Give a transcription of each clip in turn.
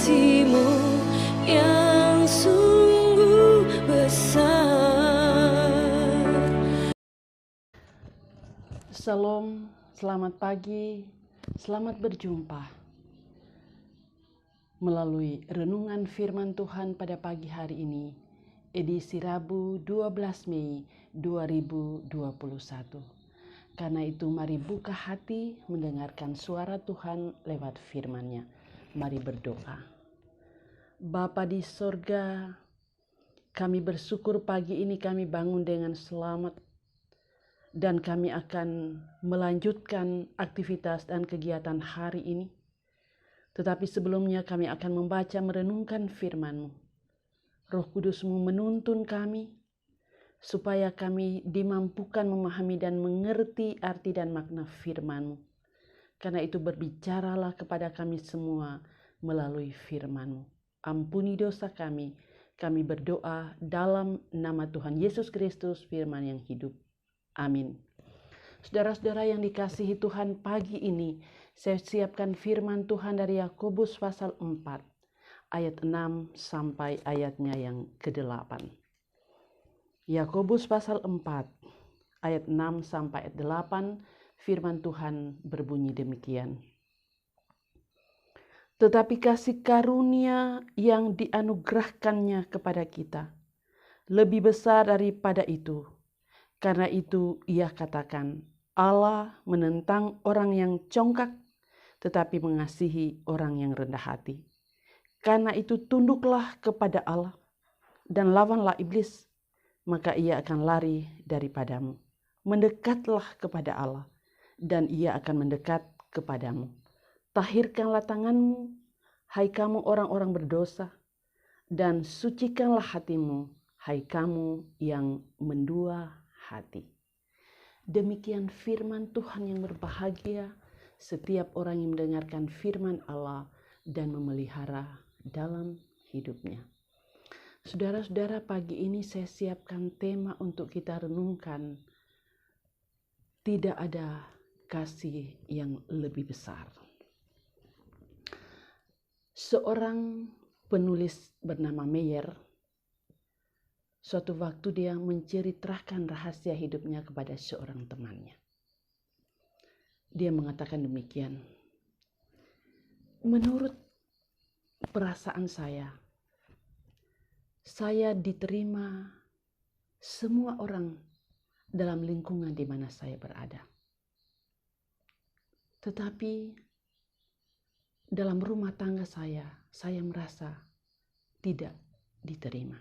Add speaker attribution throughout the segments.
Speaker 1: kasih-Mu yang sungguh besar.
Speaker 2: Shalom, selamat pagi, selamat berjumpa melalui renungan firman Tuhan pada pagi hari ini, edisi Rabu 12 Mei 2021. Karena itu mari buka hati mendengarkan suara Tuhan lewat firman-Nya. Mari berdoa. Bapa di sorga, kami bersyukur pagi ini kami bangun dengan selamat. Dan kami akan melanjutkan aktivitas dan kegiatan hari ini. Tetapi sebelumnya kami akan membaca merenungkan firman-Mu. Roh Kudus-Mu menuntun kami, supaya kami dimampukan memahami dan mengerti arti dan makna firman-Mu. Karena itu berbicaralah kepada kami semua melalui firman-Mu. Ampuni dosa kami berdoa dalam nama Tuhan Yesus Kristus, firman yang hidup. Amin. Saudara-saudara yang dikasihi Tuhan, pagi ini saya siapkan firman Tuhan dari Yakobus pasal 4 ayat 6 sampai ayatnya yang ke-8. Yakobus pasal 4 ayat 6 sampai ayat 8, firman Tuhan berbunyi demikian. Tetapi kasih karunia yang dianugerahkannya kepada kita lebih besar daripada itu. Karena itu ia katakan, Allah menentang orang yang congkak, tetapi mengasihi orang yang rendah hati. Karena itu tunduklah kepada Allah, dan lawanlah iblis, maka ia akan lari daripadamu. Mendekatlah kepada Allah, dan ia akan mendekat kepadamu. Tahirkanlah tanganmu, hai kamu orang-orang berdosa, dan sucikanlah hatimu, hai kamu yang mendua hati. Demikian firman Tuhan yang berbahagia setiap orang yang mendengarkan firman Allah dan memelihara dalam hidupnya. Saudara-saudara, pagi ini saya siapkan tema untuk kita renungkan. Tidak ada kasih yang lebih besar. Seorang penulis bernama Meyer, suatu waktu dia menceritakan rahasia hidupnya kepada seorang temannya. Dia mengatakan demikian. Menurut perasaan saya diterima semua orang dalam lingkungan di mana saya berada. Tetapi dalam rumah tangga saya merasa tidak diterima.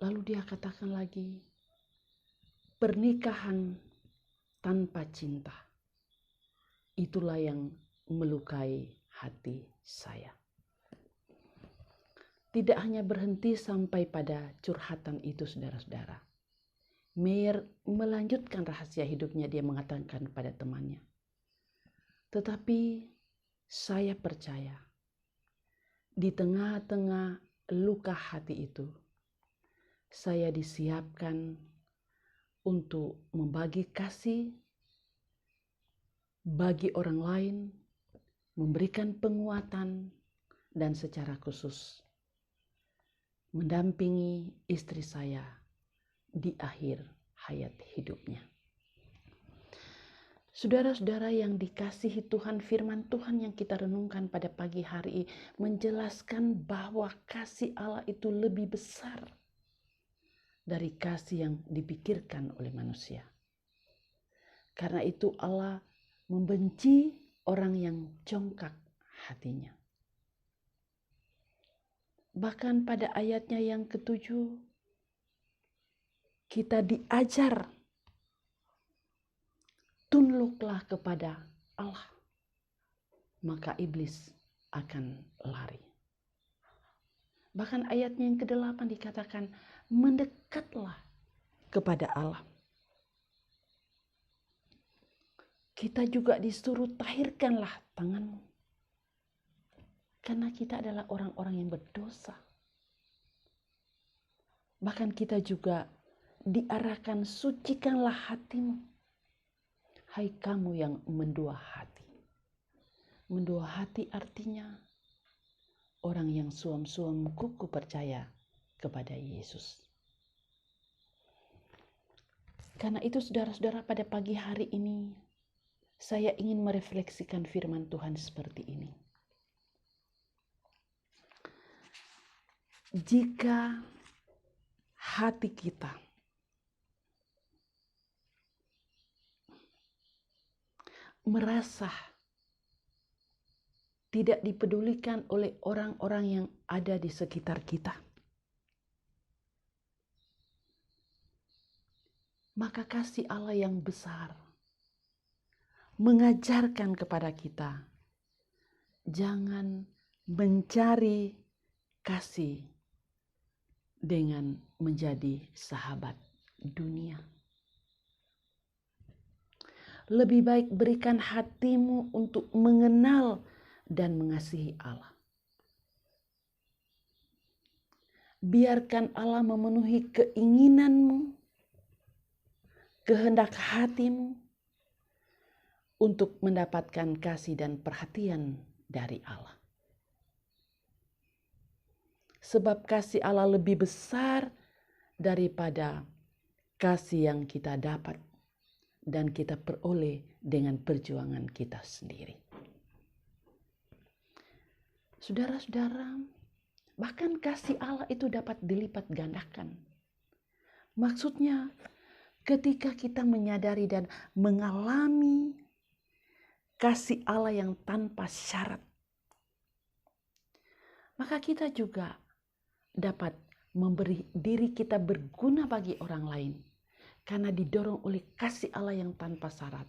Speaker 2: Lalu dia katakan lagi, pernikahan tanpa cinta, itulah yang melukai hati saya. Tidak hanya berhenti sampai pada curhatan itu, saudara-saudara. Meyer melanjutkan rahasia hidupnya, dia mengatakan kepada temannya. Tetapi saya percaya, di tengah-tengah luka hati itu, saya disiapkan untuk membagi kasih bagi orang lain, memberikan penguatan, dan secara khusus mendampingi istri saya di akhir hayat hidupnya. Saudara-saudara yang dikasihi Tuhan, firman Tuhan yang kita renungkan pada pagi hari ini menjelaskan bahwa kasih Allah itu lebih besar dari kasih yang dipikirkan oleh manusia. Karena itu Allah membenci orang yang congkak hatinya. Bahkan pada ayatnya yang ke-7, kita diajar, tunduklah kepada Allah, maka iblis akan lari. Bahkan ayatnya yang ke-8 dikatakan, mendekatlah kepada Allah. Kita juga disuruh tahirkanlah tanganmu. Karena kita adalah orang-orang yang berdosa. Bahkan kita juga diarahkan, sucikanlah hatimu, hai kamu yang mendua hati. Mendua hati artinya orang yang suam-suam kuku percaya kepada Yesus. Karena itu saudara-saudara, pada pagi hari ini saya ingin merefleksikan firman Tuhan seperti ini. Jika hati kita merasa tidak dipedulikan oleh orang-orang yang ada di sekitar kita, maka kasih Allah yang besar mengajarkan kepada kita, jangan mencari kasih dengan menjadi sahabat dunia. Lebih baik berikan hatimu untuk mengenal dan mengasihi Allah. Biarkan Allah memenuhi keinginanmu, kehendak hatimu untuk mendapatkan kasih dan perhatian dari Allah. Sebab kasih Allah lebih besar daripada kasih yang kita dapat dan kita peroleh dengan perjuangan kita sendiri. Saudara-saudara, bahkan kasih Allah itu dapat dilipat gandakan. Maksudnya, ketika kita menyadari dan mengalami kasih Allah yang tanpa syarat, maka kita juga dapat memberi diri kita berguna bagi orang lain. Karena didorong oleh kasih Allah yang tanpa syarat,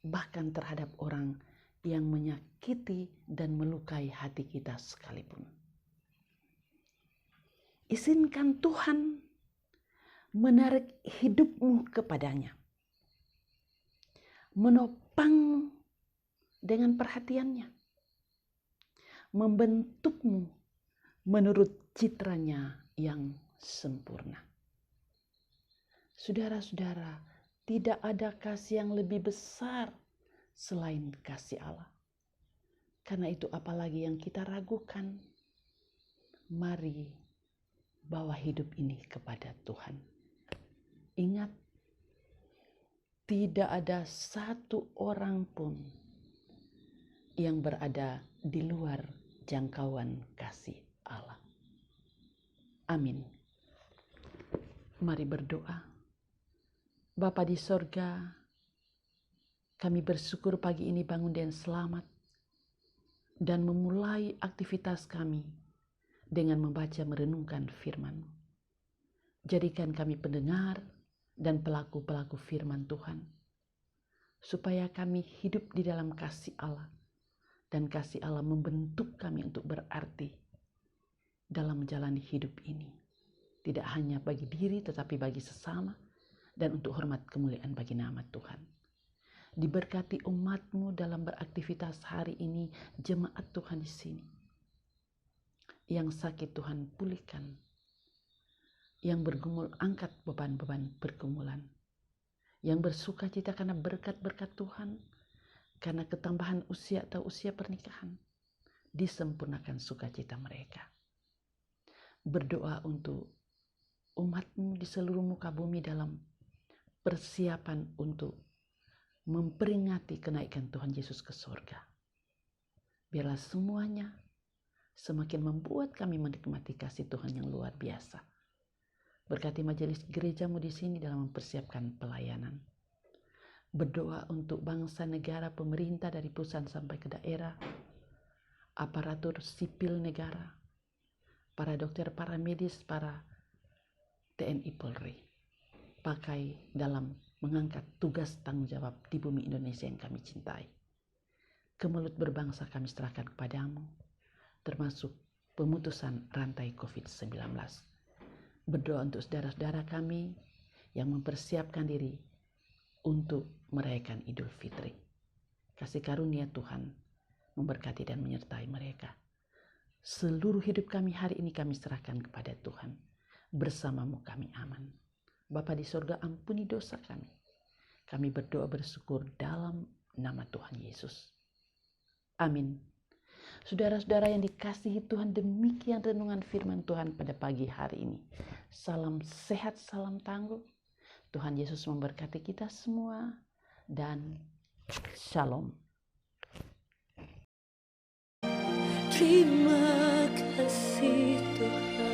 Speaker 2: bahkan terhadap orang yang menyakiti dan melukai hati kita sekalipun. Izinkan Tuhan menarik hidupmu kepadanya, menopangmu dengan perhatiannya, membentukmu menurut citranya yang sempurna. Saudara-saudara, tidak ada kasih yang lebih besar selain kasih Allah. Karena itu apalagi yang kita ragukan, mari bawa hidup ini kepada Tuhan. Ingat, tidak ada satu orang pun yang berada di luar jangkauan kasih Allah. Amin. Mari berdoa. Bapa di sorga, kami bersyukur pagi ini bangun dan selamat dan memulai aktivitas kami dengan membaca merenungkan firman-Mu. Jadikan kami pendengar dan pelaku-pelaku firman Tuhan, supaya kami hidup di dalam kasih Allah dan kasih Allah membentuk kami untuk berarti dalam menjalani hidup ini. Tidak hanya bagi diri tetapi bagi sesama, dan untuk hormat kemuliaan bagi nama Tuhan. Diberkati umat-Mu dalam beraktivitas hari ini, jemaat Tuhan di sini. Yang sakit Tuhan pulihkan, yang bergumul angkat beban-beban pergumulan, yang bersuka cita karena berkat-berkat Tuhan, karena ketambahan usia atau usia pernikahan, disempurnakan sukacita mereka. Berdoa untuk umat-Mu di seluruh muka bumi dalam persiapan untuk memperingati kenaikan Tuhan Yesus ke surga. Biarlah semuanya semakin membuat kami menikmati kasih Tuhan yang luar biasa. Berkati majelis gereja-Mu di sini dalam mempersiapkan pelayanan. Berdoa untuk bangsa, negara, pemerintah dari pusat sampai ke daerah, aparatur sipil negara, para dokter, para medis, para TNI Polri. Pakai dalam mengangkat tugas tanggung jawab di bumi Indonesia yang kami cintai. Kemelut berbangsa kami serahkan kepadamu, termasuk pemutusan rantai COVID-19. Berdoa untuk saudara-saudara kami yang mempersiapkan diri untuk merayakan Idul Fitri. Kasih karunia Tuhan memberkati dan menyertai mereka. Seluruh hidup kami hari ini kami serahkan kepada Tuhan. Bersama-Mu kami aman. Bapa di sorga, ampuni dosa kami. Kami berdoa bersyukur dalam nama Tuhan Yesus. Amin. Saudara-saudara yang dikasihi Tuhan, demikian renungan firman Tuhan pada pagi hari ini. Salam sehat, salam tangguh. Tuhan Yesus memberkati kita semua dan shalom.
Speaker 1: Terima kasih Tuhan.